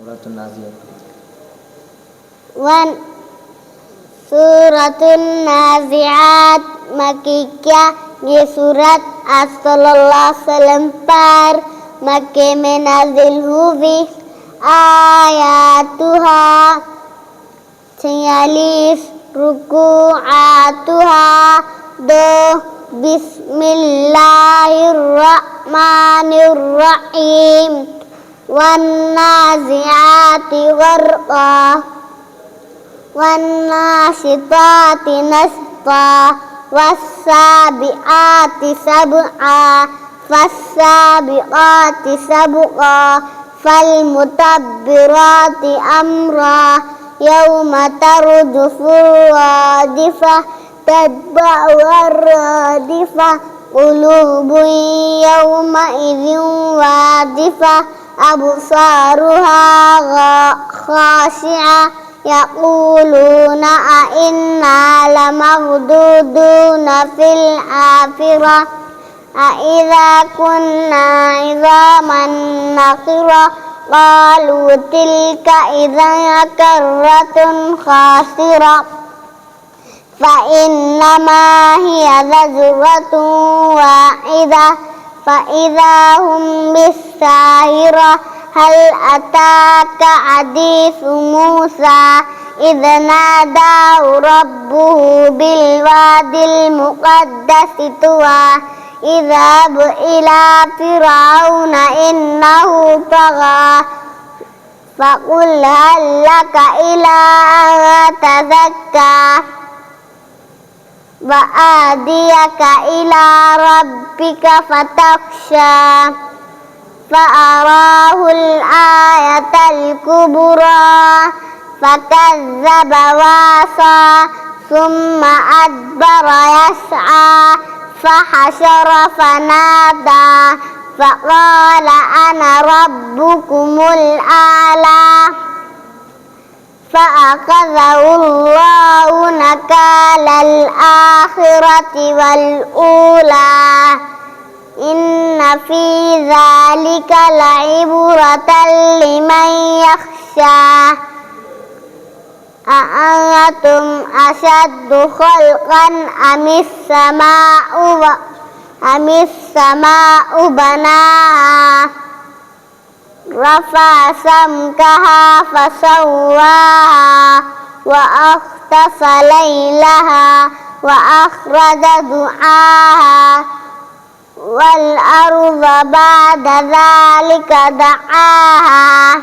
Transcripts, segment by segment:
Suratul Naziat. Wan Suratul Naziat Makikya ye surat as-sallallahu selempar make menazil huvi ayatuha cialis ruku'atuha do bismillahirrahmanirrahim wan naziati gharqa wan nasitati nasfa wassabi'ati sab'a fassabiqati sabqa falmutabbirati amra yawma tarjufu wadifah tadba'u ar-radifah qulubun yawma idzin wadifah absaruha khashi'ah yaquluna a'inna lamaghduduna fil akhirah a'idza kunna 'idzaman nakhirah qalu tilka idzan karratun khasirah fa innama hiya zajratun wa'idah fa idzahum bis-sahirah hal ataka hadithu Musa idh nadahu rabbuhu bil wadil muqaddasi tuwa idhab ila fir'auna innahu tagha faqul hal laka ila an tazakka wa adiyaka ila rabbika fatakhsha فأراه الآية الكبرى فكذب وعصى ثم أدبر يسعى فحشر فنادى فقال أنا ربكم الأعلى فأخذه الله نكال الآخرة والأولى إن في ذلك لعبرة لمن يخشى أأنتم أشد خلقا أم السماء بناها رفع سمكها فسواها وأغطش ليلها وأخرج ضحاها والأرض بعد ذلك دحاها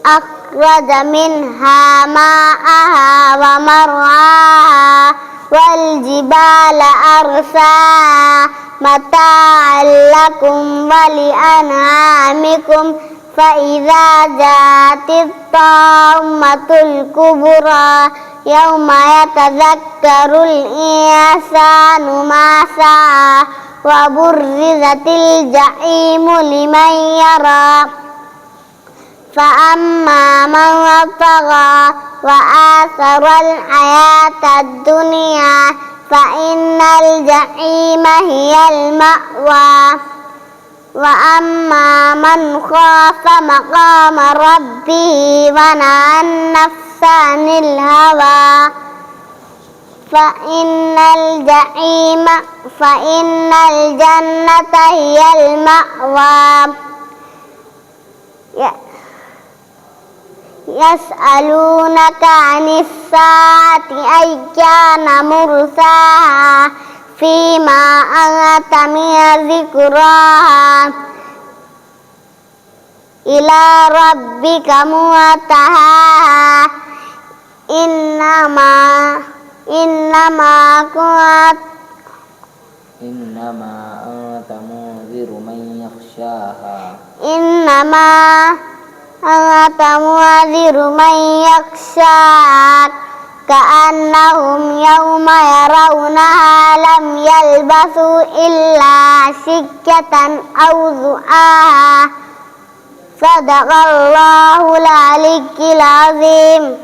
أخرج منها ماءها ومرعاها والجبال أرساها متاعا لكم ولأنعامكم فإذا جاءت الطامة الكبرى يوم يتذكر الإنسان ما سعى وبرزت الجحيم لمن يرى فأما من طغى وآثر الحياة الدنيا فإن الجحيم هي المأوى وأما من خاف مقام ربه ونهى النفس عن الهوى فإن الجنة هي المأوى يسألونك عن الساعة أيان مرساها فيما أنت من ذكراها إلى ربك منتهاها إنما أنت منذر من يخشاها إنما أنت منذر من يخشاها كأنهم يوم يرونها لم يلبثوا إلا عشية أو ضحاها صدق الله العلي العظيم.